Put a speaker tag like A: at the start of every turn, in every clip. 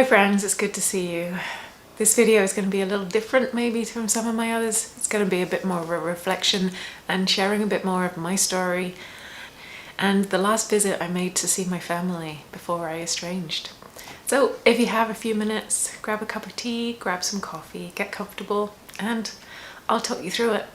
A: Hi friends, it's good to see you. This video is going to be a little different maybe from some of my others. It's going to be a bit more of a reflection and sharing a bit more of my story and the last visit I made to see my family before I estranged. So if you have a few minutes, grab a cup of tea, grab some coffee, get comfortable, and I'll talk you through it.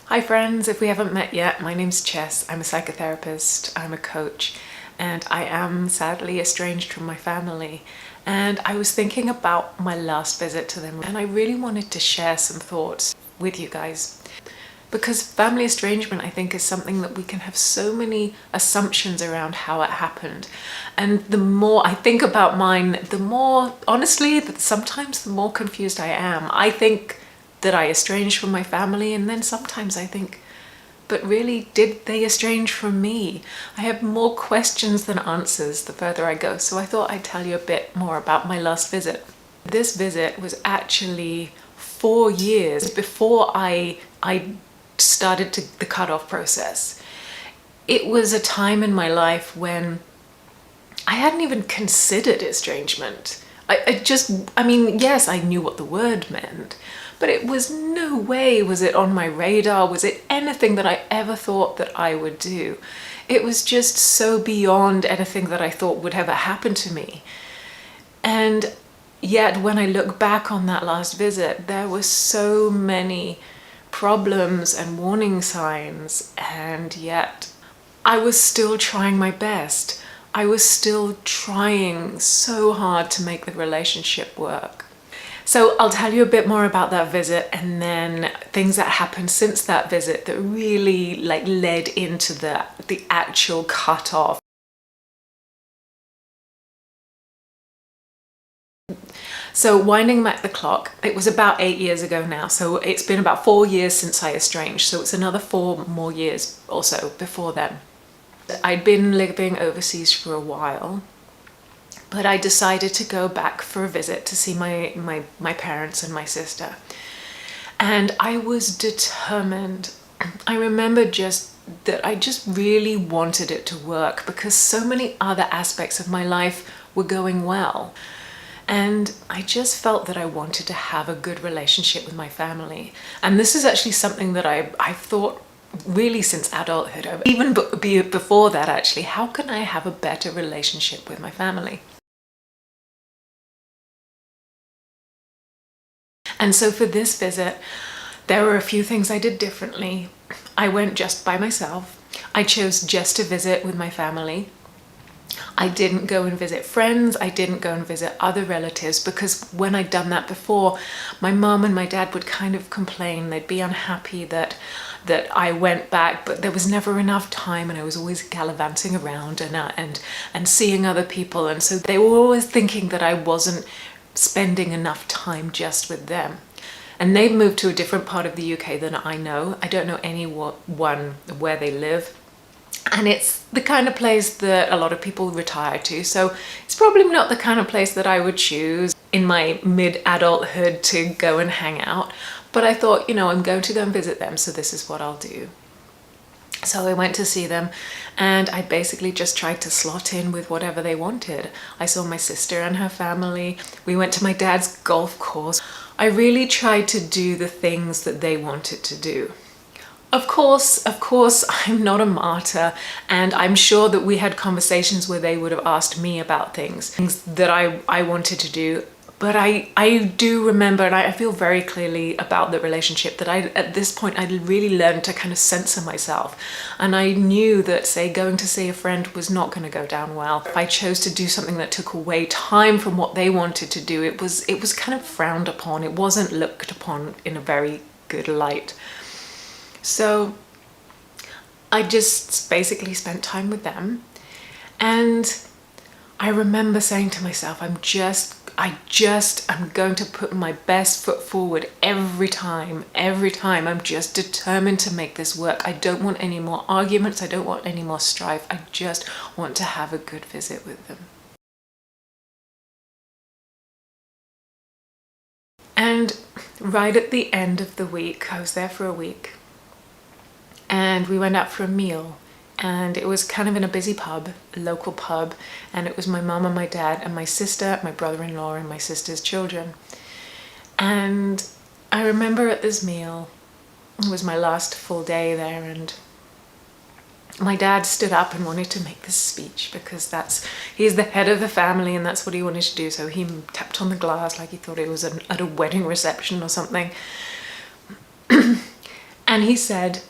A: Hi friends, if we haven't met yet, my name's Chess. I'm a psychotherapist, I'm a coach, and I am sadly estranged from my family. And I was thinking about my last visit to them, and I really wanted to share some thoughts with you guys. Because family estrangement, I think, is something that we can have so many assumptions around how it happened. And the more I think about mine, the more, honestly, sometimes the more confused I am. I think that I estranged from my family, and then sometimes I think, but really, did they estrange from me? I have more questions than answers the further I go, so I thought I'd tell you a bit more about my last visit. This visit was actually 4 years before I started the cutoff process. It was a time in my life when I hadn't even considered estrangement. I mean, yes, I knew what the word meant, but it was no way was it on my radar, was it anything that I ever thought that I would do. It was just so beyond anything that I thought would ever happen to me. And yet when I look back on that last visit, there were so many problems and warning signs, and yet I was still trying my best. I was still trying so hard to make the relationship work. So I'll tell you a bit more about that visit, and then things that happened since that visit that really led into the actual cutoff. So winding back the clock, it was about 8 years ago now. So it's been about 4 years since I estranged. So it's another 4 more years or so before then. I'd been living overseas for a while, but I decided to go back for a visit to see my parents and my sister. And I was determined. I remember that I just really wanted it to work because so many other aspects of my life were going well. And I just felt that I wanted to have a good relationship with my family. And this is actually something that I've thought really since adulthood, even before that actually, how can I have a better relationship with my family? And so for this visit, there were a few things I did differently. I went just by myself. I chose just to visit with my family. I didn't go and visit friends. I didn't go and visit other relatives, because when I'd done that before, my mum and my dad would kind of complain. They'd be unhappy that I went back, but there was never enough time, and I was always gallivanting around and seeing other people. And so they were always thinking that I wasn't spending enough time just with them. And they've moved to a different part of the UK than I know. I don't know anyone where they live. And it's the kind of place that a lot of people retire to. So it's probably not the kind of place that I would choose in my mid-adulthood to go and hang out. But I thought, you know, I'm going to go and visit them, so this is what I'll do. So I went to see them, and I basically just tried to slot in with whatever they wanted. I saw my sister and her family. We went to my dad's golf course. I really tried to do the things that they wanted to do. Of course, I'm not a martyr, and I'm sure that we had conversations where they would have asked me about things that I wanted to do. But I do remember, and I feel very clearly about the relationship, that at this point I'd really learned to kind of censor myself. And I knew that, say, going to see a friend was not going to go down well. If I chose to do something that took away time from what they wanted to do, it was kind of frowned upon. It wasn't looked upon in a very good light. So I just basically spent time with them, and I remember saying to myself, I'm going to put my best foot forward every time. I'm just determined to make this work. I don't want any more arguments. I don't want any more strife. I just want to have a good visit with them. And right at the end of the week. I was there for a week, and we went out for a meal, and it was kind of in a busy pub, a local pub, and it was my mum and my dad and my sister, my brother-in-law and my sister's children. And I remember at this meal, it was my last full day there, and my dad stood up and wanted to make this speech because he's the head of the family and that's what he wanted to do. So he tapped on the glass like he thought it was at a wedding reception or something. And he said,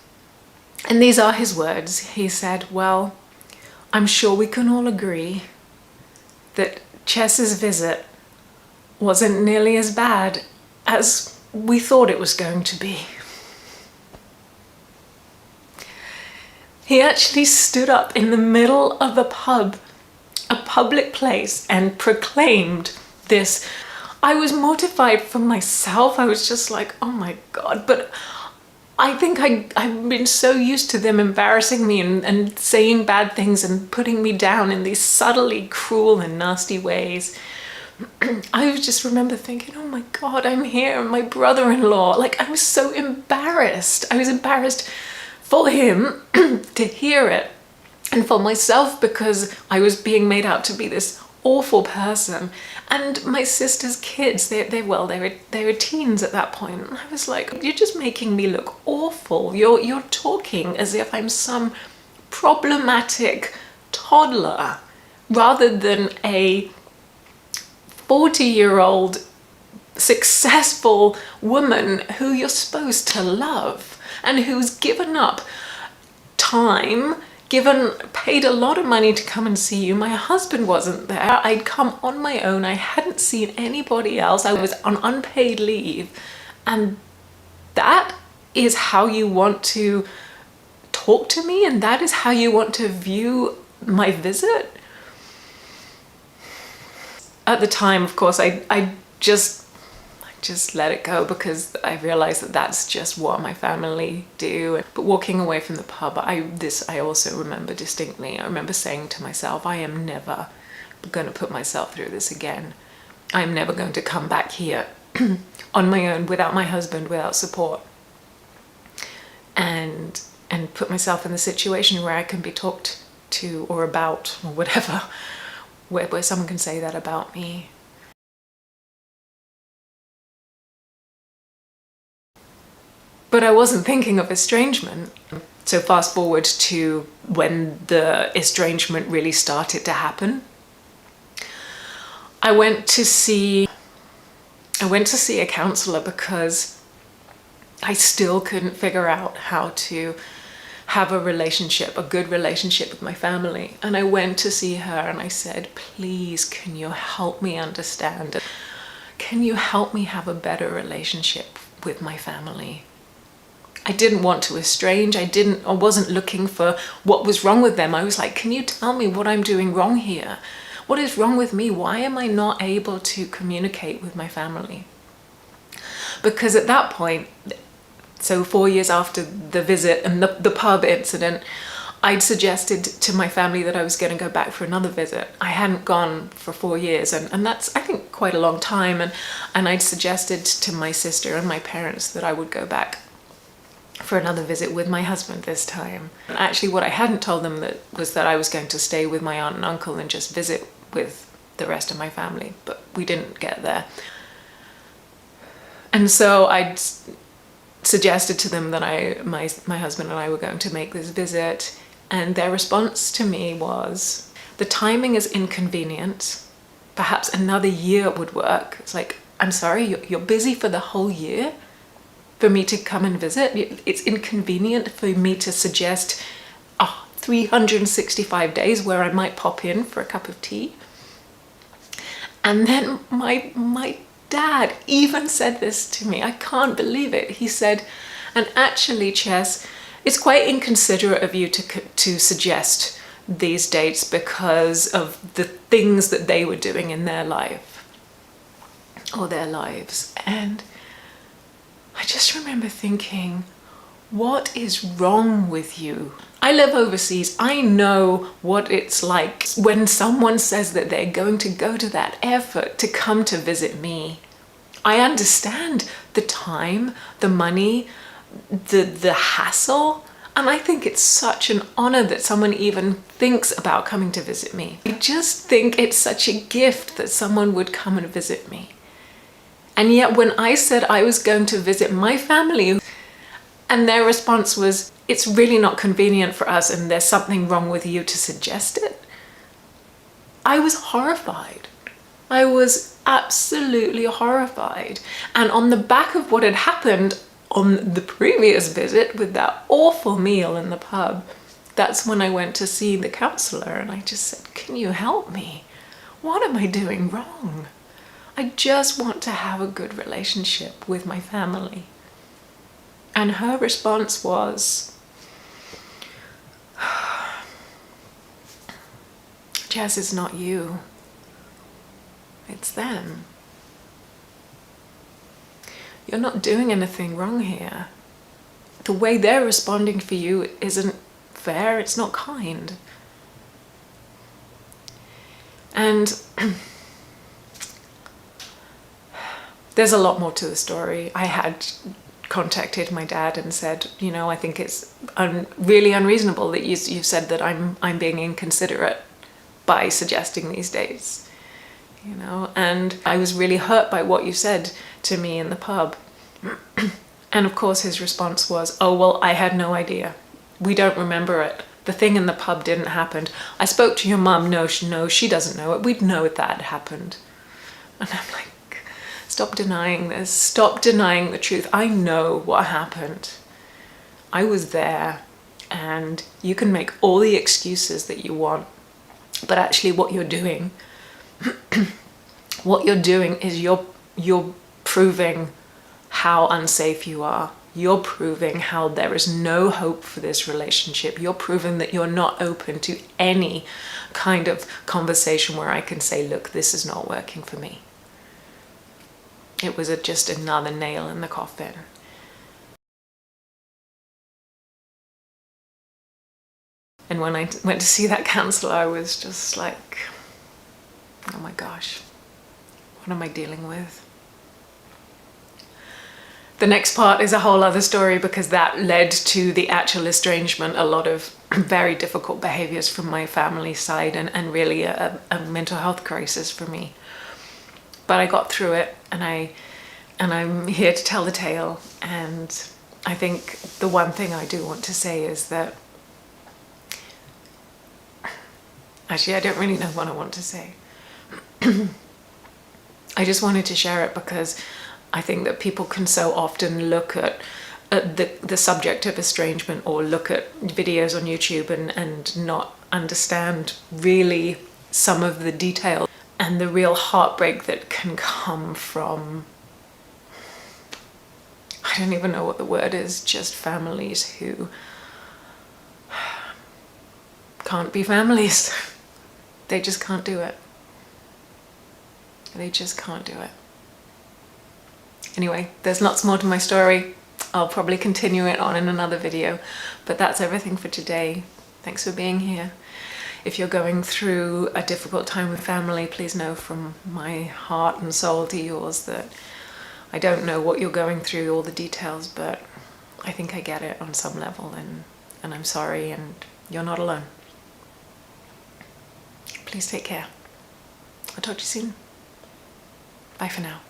A: and these are his words, he said, "Well, I'm sure we can all agree that Chess's visit wasn't nearly as bad as we thought it was going to be." He actually stood up in the middle of a pub, a public place, and proclaimed this. I was mortified for myself. I was just like, oh my God. But I think I've been so used to them embarrassing me and saying bad things and putting me down in these subtly cruel and nasty ways. I just remember thinking, oh my God, I'm here, my brother-in-law. Like, I was so embarrassed. I was embarrassed for him to hear it, and for myself because I was being made out to be this awful person. And my sister's kids, they were teens at that point. And I was like, you're just making me look awful. You're talking as if I'm some problematic toddler rather than a 40-year-old successful woman who you're supposed to love and who's given up time, paid a lot of money to come and see you. My husband wasn't there. I'd come on my own. I hadn't seen anybody else. I was on unpaid leave. And that is how you want to talk to me? And that is how you want to view my visit? At the time, of course, I just let it go because I realized that that's just what my family do. But walking away from the pub, I also remember distinctly. I remember saying to myself, I am never going to put myself through this again. I'm never going to come back here on my own without my husband, without support, and put myself in the situation where I can be talked to or about or whatever, where someone can say that about me. But I wasn't thinking of estrangement. So fast forward to when the estrangement really started to happen. I went to see a counselor because I still couldn't figure out how to have a good relationship with my family. And I went to see her and I said, please, can you help me understand? Can you help me have a better relationship with my family? I didn't want to estrange. I wasn't looking for what was wrong with them. I was like, can you tell me what I'm doing wrong here? What is wrong with me? Why am I not able to communicate with my family? Because at that point, so 4 years after the visit and the pub incident, I'd suggested to my family that I was going to go back for another visit. I hadn't gone for 4 years, and that's, I think, quite a long time. And I'd suggested to my sister and my parents that I would go back for another visit with my husband this time. And actually what I hadn't told them was that I was going to stay with my aunt and uncle and just visit with the rest of my family, but we didn't get there. And so I'd suggested to them that my husband and I were going to make this visit, and their response to me was, the timing is inconvenient, perhaps another year would work. It's like, I'm sorry, you're busy for the whole year for me to come and visit? It's inconvenient for me to suggest 365 days where I might pop in for a cup of tea? And then my dad even said this to me. I can't believe it. He said, and actually, Chess, it's quite inconsiderate of you to suggest these dates because of the things that they were doing in their life or their lives. And I just remember thinking, what is wrong with you? I live overseas. I know what it's like when someone says that they're going to go to that effort to come to visit me. I understand the time, the money, the hassle, and I think it's such an honor that someone even thinks about coming to visit me. I just think it's such a gift that someone would come and visit me. And yet when I said I was going to visit my family, and their response was, it's really not convenient for us and there's something wrong with you to suggest it, I was horrified. I was absolutely horrified. And on the back of what had happened on the previous visit with that awful meal in the pub, that's when I went to see the counsellor, and I just said, can you help me? What am I doing wrong? I just want to have a good relationship with my family. And her response was, Jess, it's not you. It's them. You're not doing anything wrong here. The way they're responding for you isn't fair, it's not kind. And there's a lot more to the story. I had contacted my dad and said, you know, I think it's really unreasonable that you've said that I'm being inconsiderate by suggesting these dates. You know, and I was really hurt by what you said to me in the pub. And of course his response was, oh, well, I had no idea. We don't remember it. The thing in the pub didn't happen. I spoke to your mum. No, she doesn't know it. We'd know that had happened. And I'm like, stop denying this. Stop denying the truth. I know what happened. I was there, and you can make all the excuses that you want. But actually what you're doing is you're proving how unsafe you are. You're proving how there is no hope for this relationship. You're proving that you're not open to any kind of conversation where I can say, look, this is not working for me. It was just another nail in the coffin. And when I went to see that counsellor, I was just like, oh my gosh, what am I dealing with? The next part is a whole other story, because that led to the actual estrangement, a lot of very difficult behaviors from my family side, and really a mental health crisis for me. But I got through it, and I'm here to tell the tale. And I think the one thing I do want to say is that, actually, I don't really know what I want to say. I just wanted to share it because I think that people can so often look at the subject of estrangement, or look at videos on YouTube and not understand really some of the details and the real heartbreak that can come from, I don't even know what the word is, just families who can't be families. They just can't do it. They just can't do it. Anyway, there's lots more to my story. I'll probably continue it on in another video, but that's everything for today. Thanks for being here. If you're going through a difficult time with family, please know from my heart and soul to yours that I don't know what you're going through, all the details, but I think I get it on some level, and I'm sorry, and you're not alone. Please take care. I'll talk to you soon. Bye for now.